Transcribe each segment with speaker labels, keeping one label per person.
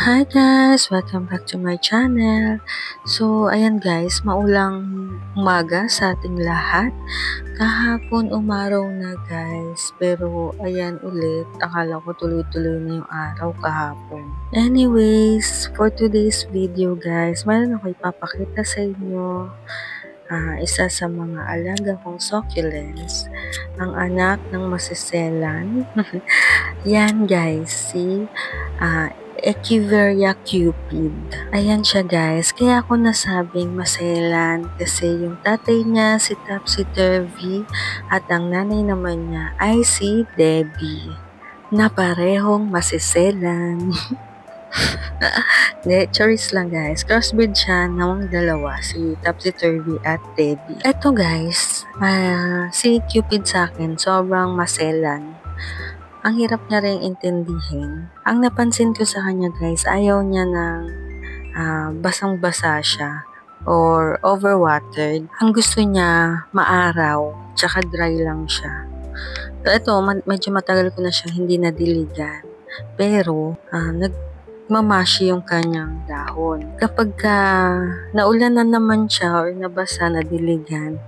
Speaker 1: Hi guys! Welcome back to my channel. So, ayan guys, maulang umaga sa ating lahat. Kahapon umaraw na guys, pero ayan ulit, akala ko tuloy-tuloy na yung araw kahapon. Anyways, for today's video guys, mayroon ako ipapakita sa inyo. Isa sa mga alaga kong succulents, ang anak ng masiselan. Yan guys, si Echeveria cupid. Ayan siya guys. Kaya ako nasabing maselan kasi yung tatay niya si Topsy-Turvy at ang nanay naman niya ay si Debbie na parehong masiselan. De, choice lang guys. Crossbreed siya ng dalawa, si Topsy-Turvy at Debbie. Eto guys, si Cupid sa akin sobrang maselan. Ang hirap niya rin intindihin. Ang napansin ko sa kanya guys, ayaw niya ng basang-basa siya or overwatered. Ang gusto niya maaraw, tsaka dry lang siya. So ito, medyo matagal ko na siya hindi nadiligan. Pero, nagmamashi yung kanyang dahon. Kapag naulan na naman siya or nabasa, nadiligan,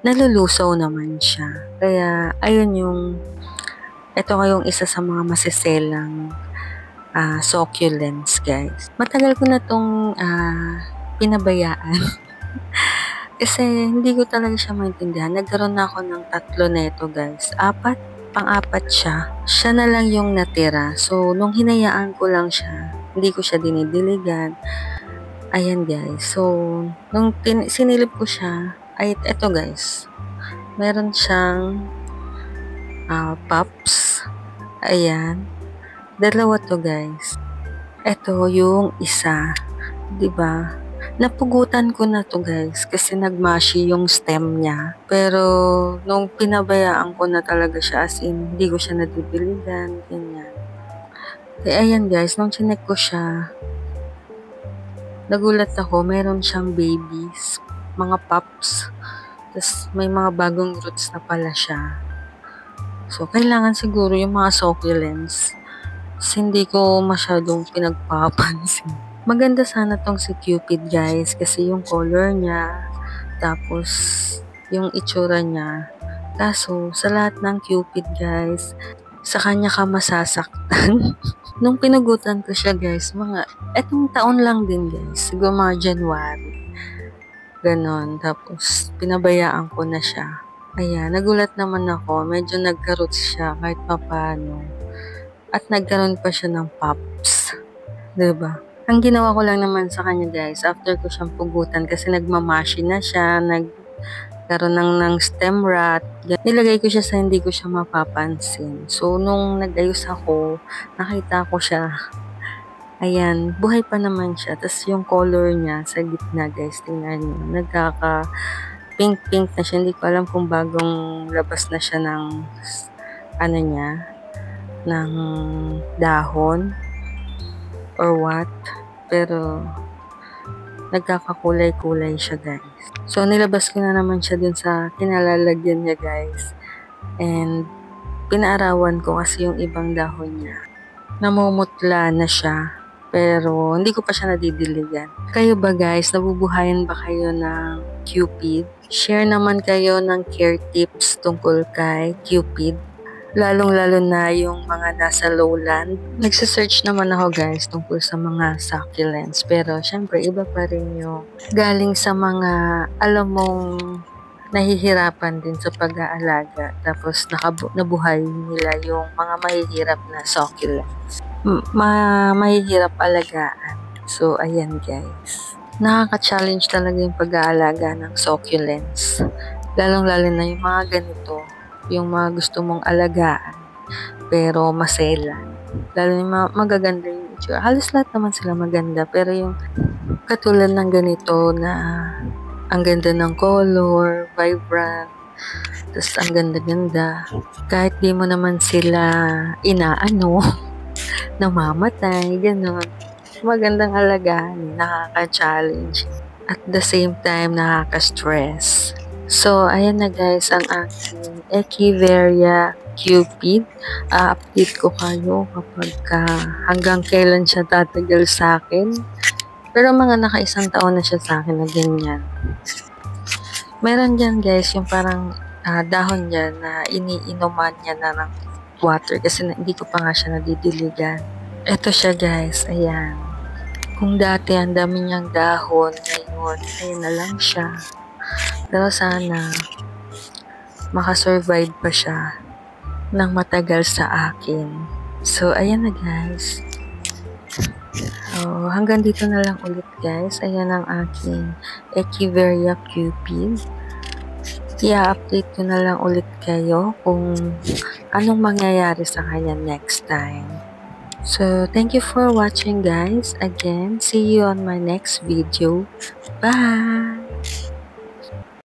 Speaker 1: nalulusaw naman siya. Kaya, ayun yung ito yung isa sa mga masiselang succulents guys. Matagal ko na itong pinabayaan. Kasi hindi ko talaga siya maintindihan. Nagkaroon na ako ng 3 na ito guys. Pang-apat siya. Siya na lang yung natira. So, nung hinayaan ko lang siya, hindi ko siya dinidiligan. Ayan guys. So, nung sinilip ko siya, ay ito guys. Meron siyang pups. Ayan. 2 to guys. Ito yung isa. 'Di ba? Napugutan ko na to guys kasi nagmashi yung stem niya. Pero nung pinabayaan ko na talaga siya, as in hindi ko siya nadidiligan, ganyan. Kaya ayan guys, nung chinek ko siya, nagulat ako, meron siyang babies, mga pups. Tapos may mga bagong roots na pala siya. So, kailangan siguro yung mga succulents. Hindi ko masyadong pinagpapansin. Maganda sana tong si Cupid guys kasi yung color niya, tapos yung itsura niya. Kaso, sa lahat ng Cupid guys, sa kanya ka masasaktan. Nung pinagutan ko siya guys, etong taon lang din guys, siguro mga January. Ganon, tapos pinabayaan ko na siya. Ayan, nagulat naman ako. Medyo nagka-roots siya kahit papaano. At nagkaroon pa siya ng pups. Diba? Ang ginawa ko lang naman sa kanya guys, after ko siyang pugutan kasi nagmamashi na siya, nagkaroon ng stem rot. Nilagay ko siya sa hindi ko siya mapapansin. So, nung nag-ayos ako, nakita ko siya. Ayan, buhay pa naman siya. Tapos yung color niya sa gitna guys, tingnan niyo, pink na siya. Hindi ko alam kung bagong labas na siya ng ng dahon or what. Pero nagkakakulay-kulay siya guys. So nilabas ko na naman siya dun sa kinalalagyan niya guys. And pinaarawan ko kasi yung ibang dahon niya. Namumutla na siya. Pero hindi ko pa siya nadidiligan. Kayo ba guys, nabubuhayan ba kayo ng Cupid? Share naman kayo ng care tips tungkol kay Cupid. Lalong-lalo na yung mga nasa lowland. Nagsasearch naman ako guys tungkol sa mga succulents. Pero syempre iba pa rin yung galing sa mga alam mong nahihirapan din sa pag-aalaga. Tapos nabuhay nila yung mga mahihirap na succulents. Mahihirap alagaan. So, ayan guys. Nakaka-challenge talaga yung pag-aalaga ng succulents. Lalong-lalo na yung mga ganito, yung mga gusto mong alagaan, pero maselan. Lalo yung magaganda yung itsura. Halos lahat naman sila maganda, pero yung katulad ng ganito na ang ganda ng color, vibrant, tapos ang ganda-ganda. Kahit di mo naman sila namamatay, gano'n. Magandang alagaan, nakaka-challenge. At the same time, nakaka-stress. So, ayan na guys, ang aking Echeveria Cupid. Update ko kayo kapag hanggang kailan siya tatagal sa akin. Pero mga naka-isang taon na siya sa akin na ganyan. Meron dyan guys, yung parang dahon dyan na iniinuman niya na ng water kasi hindi ko pa nga siya nadidiligan. Ito siya guys, ayan. Kung dati ang dami niyang dahon, ngayon, ayun na lang siya. Pero sana, makasurvive pa siya ng matagal sa akin. So, ayan na guys. So, hanggang dito na lang ulit guys. Ayan ang aking Echeveria Cupid. I-update ko na lang ulit kayo kung anong mangyayari sa kanya next time. So, thank you for watching guys. Again, see you on my next video. Bye!